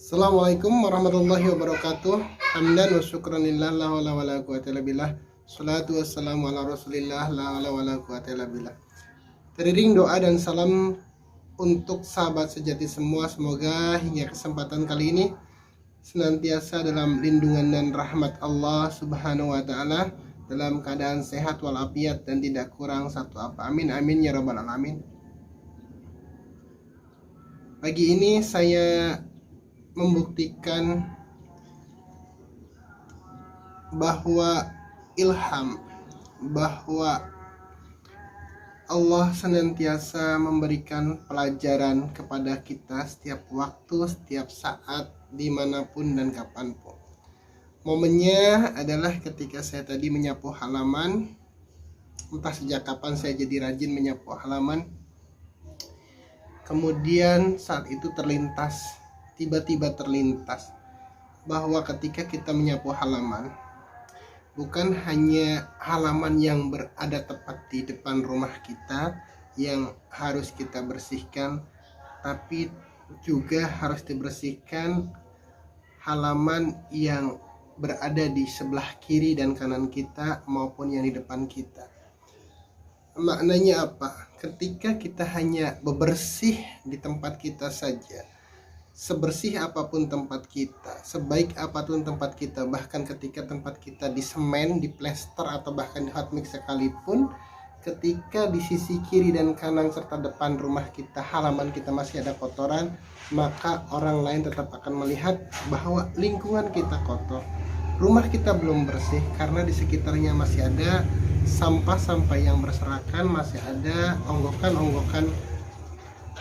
Assalamualaikum warahmatullahi wabarakatuh. Hamdan wa syukran lillah la haula wala quwata illa billah. Salatu wassalamu ala Rasulillah la haula wala quwata illa billah. Teriring doa dan salam untuk sahabat sejati semua. Semoga hingga kesempatan kali ini senantiasa dalam lindungan dan rahmat Allah Subhanahu wa taala, dalam keadaan sehat walafiat dan tidak kurang satu apa. Amin amin ya rabbal alamin. Pagi ini saya membuktikan bahwa ilham, bahwa Allah senantiasa memberikan pelajaran kepada kita setiap waktu, setiap saat, dimanapun dan kapanpun. Momennya adalah ketika saya tadi menyapu halaman. Entah sejak kapan saya jadi rajin menyapu halaman. Kemudian saat itu tiba-tiba terlintas bahwa ketika kita menyapu halaman, bukan hanya halaman yang berada tepat di depan rumah kita yang harus kita bersihkan, tapi juga harus dibersihkan halaman yang berada di sebelah kiri dan kanan kita maupun yang di depan kita. Maknanya apa? Ketika kita hanya bebersih di tempat kita saja, sebersih apapun tempat kita, sebaik apapun tempat kita, bahkan ketika tempat kita di semen, di plester, atau bahkan di hot mix sekalipun, ketika di sisi kiri dan kanan serta depan rumah kita, halaman kita masih ada kotoran, maka orang lain tetap akan melihat bahwa lingkungan kita kotor, rumah kita belum bersih, karena di sekitarnya masih ada sampah-sampah yang berserakan, masih ada onggokan-onggokan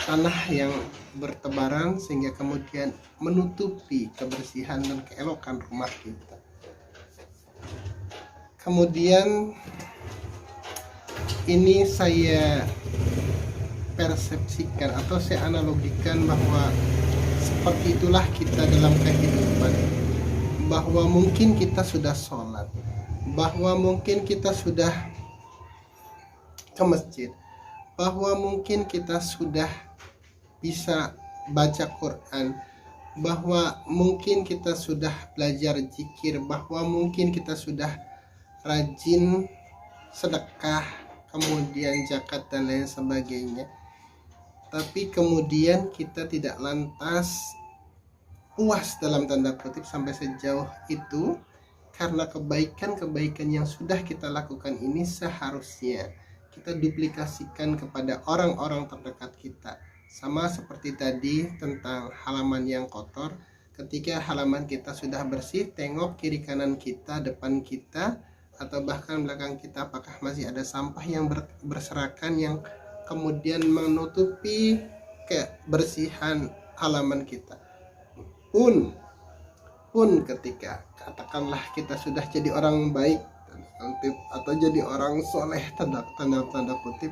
tanah yang bertebaran, sehingga kemudian menutupi kebersihan dan keelokan rumah kita. Kemudian ini saya persepsikan atau saya analogikan bahwa seperti itulah kita dalam kehidupan, bahwa mungkin kita sudah sholat, bahwa mungkin kita sudah ke masjid, bahwa mungkin kita sudah bisa baca Quran, bahwa mungkin kita sudah belajar zikir, bahwa mungkin kita sudah rajin sedekah, kemudian zakat dan lain sebagainya. Tapi kemudian kita tidak lantas puas dalam tanda kutip sampai sejauh itu, karena kebaikan-kebaikan yang sudah kita lakukan ini seharusnya kita duplikasikan kepada orang-orang terdekat kita. Sama seperti tadi tentang halaman yang kotor, ketika halaman kita sudah bersih, tengok kiri kanan kita, depan kita, atau bahkan belakang kita, apakah masih ada sampah yang berserakan yang kemudian menutupi kebersihan halaman kita. Pun ketika katakanlah kita sudah jadi orang baik atau jadi orang soleh tanda kutip,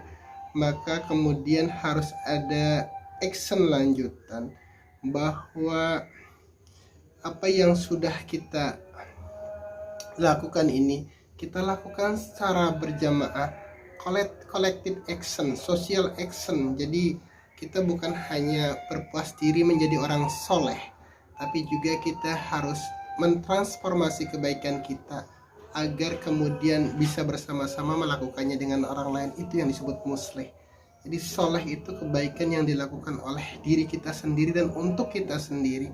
maka kemudian harus ada action lanjutan, bahwa apa yang sudah kita lakukan ini kita lakukan secara berjamaah, collective action, social action. Jadi kita bukan hanya berpuas diri menjadi orang soleh, tapi juga kita harus mentransformasi kebaikan kita agar kemudian bisa bersama-sama melakukannya dengan orang lain. Itu yang disebut muslih. Jadi soleh itu kebaikan yang dilakukan oleh diri kita sendiri dan untuk kita sendiri.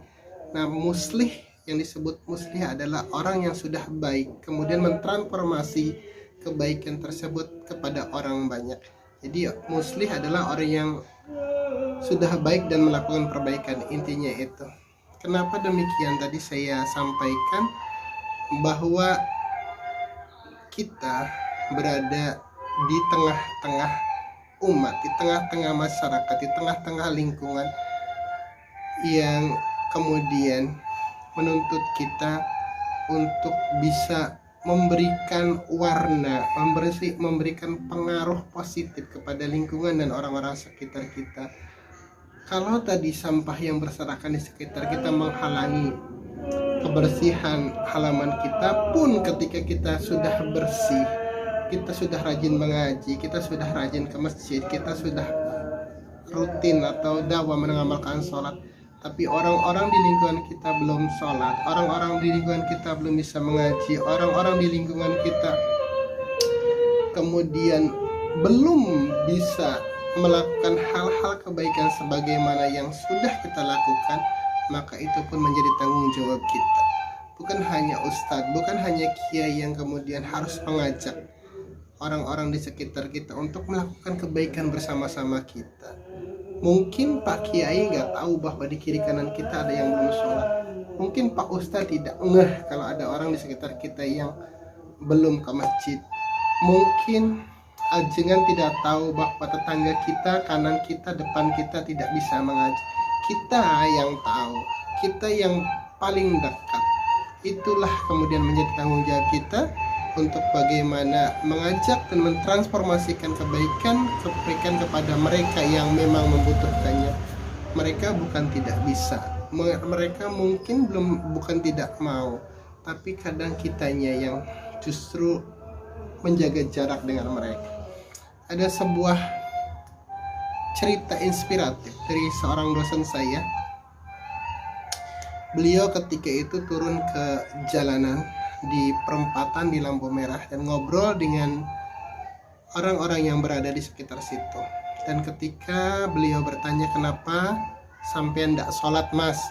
Nah, muslih, yang disebut muslih adalah orang yang sudah baik kemudian mentransformasi kebaikan tersebut kepada orang banyak. Jadi muslih adalah orang yang sudah baik dan melakukan perbaikan, intinya itu. Kenapa demikian? Tadi saya sampaikan bahwa kita berada di tengah-tengah umat, di tengah-tengah masyarakat, di tengah-tengah lingkungan yang kemudian menuntut kita untuk bisa memberikan warna, memberikan pengaruh positif kepada lingkungan dan orang-orang sekitar kita. Kalau tadi sampah yang berserakan di sekitar kita menghalangi kebersihan halaman kita, pun ketika kita sudah bersih, kita sudah rajin mengaji, kita sudah rajin ke masjid, kita sudah rutin atau dakwah mengamalkan sholat, tapi orang-orang di lingkungan kita belum sholat, orang-orang di lingkungan kita belum bisa mengaji, orang-orang di lingkungan kita kemudian belum bisa melakukan hal-hal kebaikan sebagaimana yang sudah kita lakukan, maka itu pun menjadi tanggung jawab kita. Bukan hanya ustadz, bukan hanya kiai yang kemudian harus mengajak orang-orang di sekitar kita untuk melakukan kebaikan bersama-sama kita. Mungkin Pak Kiai nggak tahu bahwa di kiri kanan kita ada yang belum sholat. Mungkin Pak Ustadz tidak ngeh kalau ada orang di sekitar kita yang belum ke masjid. Mungkin ajengan tidak tahu bahwa tetangga kita, kanan kita, depan kita tidak bisa mengaji. Kita yang tahu, kita yang paling dekat. Itulah kemudian menjadi tanggung jawab kita untuk bagaimana mengajak dan mentransformasikan kebaikan kepada mereka yang memang membutuhkannya. Mereka bukan tidak bisa, mereka mungkin bukan tidak mau, tapi kadang kitanya yang justru menjaga jarak dengan mereka. Ada sebuah cerita inspiratif dari seorang dosen saya. Beliau ketika itu turun ke jalanan di perempatan di lampu merah dan ngobrol dengan orang-orang yang berada di sekitar situ. Dan ketika beliau bertanya, kenapa sampai ndak sholat mas?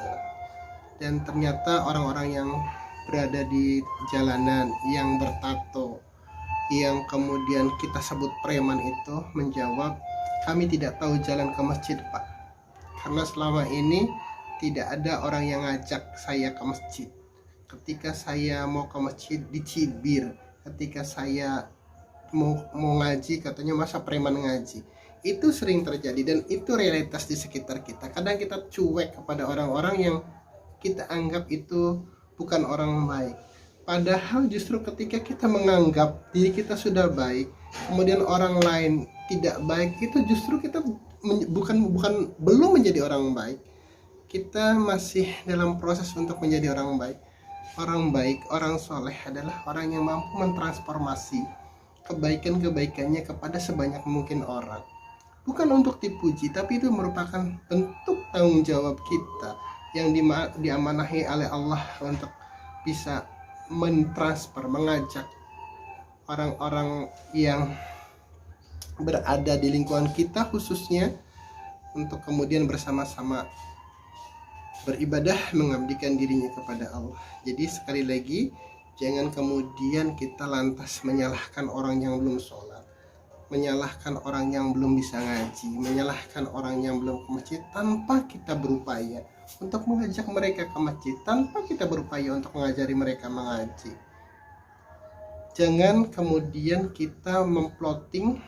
Dan ternyata orang-orang yang berada di jalanan yang bertato, yang kemudian kita sebut preman itu menjawab, kami tidak tahu jalan ke masjid pak, karena selama ini tidak ada orang yang ngajak saya ke masjid. Ketika saya mau ke masjid dicibir, ketika saya mau ngaji katanya masa preman ngaji. Itu sering terjadi dan itu realitas di sekitar kita. Kadang kita cuek kepada orang-orang yang kita anggap itu bukan orang baik. Padahal justru ketika kita menganggap diri kita sudah baik, kemudian orang lain tidak baik, itu justru kita belum menjadi orang baik. Kita masih dalam proses untuk menjadi orang baik. Orang baik, orang soleh adalah orang yang mampu mentransformasi kebaikan-kebaikannya kepada sebanyak mungkin orang. Bukan untuk dipuji, tapi itu merupakan bentuk tanggung jawab kita yang diamanahi oleh Allah untuk bisa mentransfer, mengajak orang-orang yang berada di lingkungan kita khususnya untuk kemudian bersama-sama beribadah, mengabdikan dirinya kepada Allah. Jadi sekali lagi, jangan kemudian kita lantas menyalahkan orang yang belum sholat, menyalahkan orang yang belum bisa ngaji, menyalahkan orang yang belum ke masjid tanpa kita berupaya untuk mengajak mereka ke masjid, tanpa kita berupaya untuk mengajari mereka mengaji. Jangan kemudian kita memploting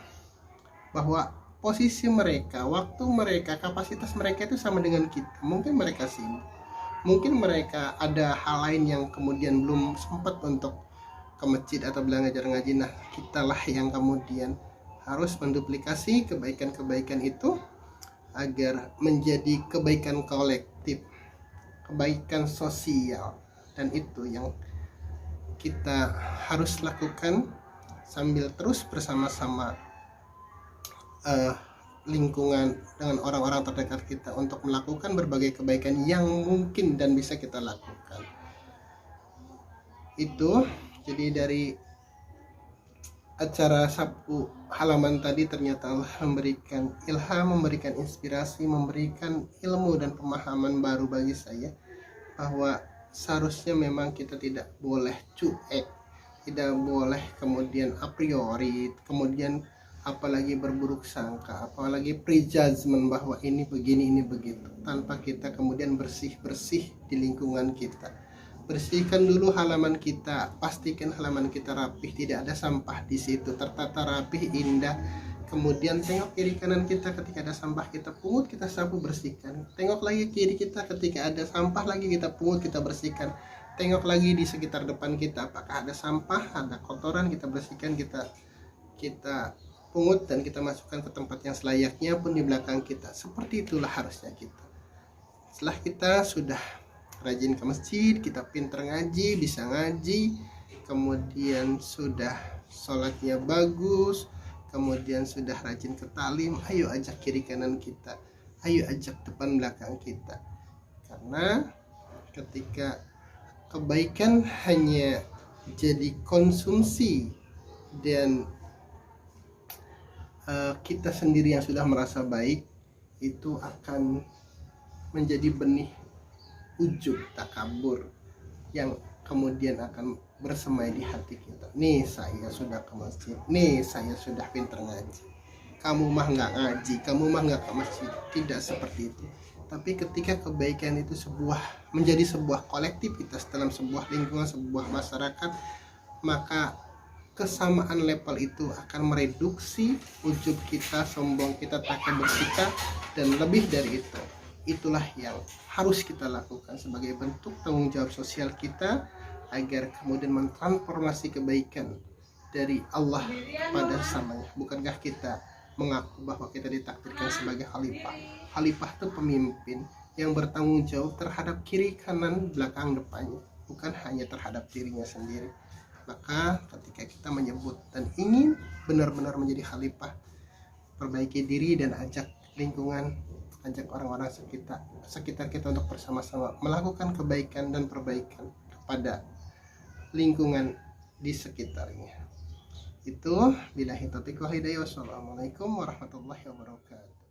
bahwa posisi mereka, waktu mereka, kapasitas mereka itu sama dengan kita. Mungkin mereka sibuk, mungkin mereka ada hal lain yang kemudian belum sempat untuk ke masjid atau belajar ngaji. Nah, kitalah yang kemudian harus menduplikasi kebaikan-kebaikan itu agar menjadi kebaikan kolektif, kebaikan sosial. Dan itu yang kita harus lakukan sambil terus bersama-sama lingkungan dengan orang-orang terdekat kita untuk melakukan berbagai kebaikan yang mungkin dan bisa kita lakukan. Itu jadi dari acara Sapu Halaman tadi ternyata Allah memberikan ilham, memberikan inspirasi, memberikan ilmu dan pemahaman baru bagi saya bahwa seharusnya memang kita tidak boleh cuek, tidak boleh kemudian a priori, kemudian apalagi berburuk sangka, apalagi prejudgment bahwa ini begini, ini begitu, tanpa kita kemudian bersih-bersih di lingkungan kita. Bersihkan dulu halaman kita, pastikan halaman kita rapih, tidak ada sampah di situ, tertata rapih, indah. Kemudian tengok kiri kanan kita, ketika ada sampah kita pungut, kita sapu, bersihkan. Tengok lagi kiri kita, ketika ada sampah lagi kita pungut, kita bersihkan. Tengok lagi di sekitar depan kita, apakah ada sampah, ada kotoran, kita bersihkan, kita pungut dan kita masukkan ke tempat yang selayaknya pun di belakang kita. Seperti itulah harusnya kita. Setelah kita sudah rajin ke masjid, kita pinter ngaji, bisa ngaji, kemudian sudah sholatnya bagus, kemudian sudah rajin ke taklim, ayo ajak kiri kanan kita, ayo ajak depan belakang kita. Karena ketika kebaikan hanya jadi konsumsi dan kita sendiri yang sudah merasa baik, itu akan menjadi benih ujub takabur yang kemudian akan bersemai di hati kita. Nih saya sudah ke masjid, nih saya sudah pinter ngaji, kamu mah nggak ngaji, kamu mah nggak ke masjid. Tidak seperti itu. Tapi ketika kebaikan itu menjadi sebuah kolektivitas dalam sebuah lingkungan, sebuah masyarakat, maka kesamaan level itu akan mereduksi ujub kita, sombong kita, takabur kita, dan lebih dari itu. Itulah yang harus kita lakukan sebagai bentuk tanggung jawab sosial kita agar kemudian mentransformasi kebaikan dari Allah pada samanya. Bukankah kita mengaku bahwa kita ditakdirkan sebagai khalifah? Khalifah itu pemimpin yang bertanggung jawab terhadap kiri, kanan, belakang, depannya, bukan hanya terhadap dirinya sendiri. Maka ketika kita menyebut dan ingin benar-benar menjadi khalifah, perbaiki diri dan ajak lingkungan, ajak orang-orang sekitar kita untuk bersama-sama melakukan kebaikan dan perbaikan kepada lingkungan di sekitarnya. Itu billahi taufiq wal hidayah. Wassalamualaikum warahmatullahi wabarakatuh.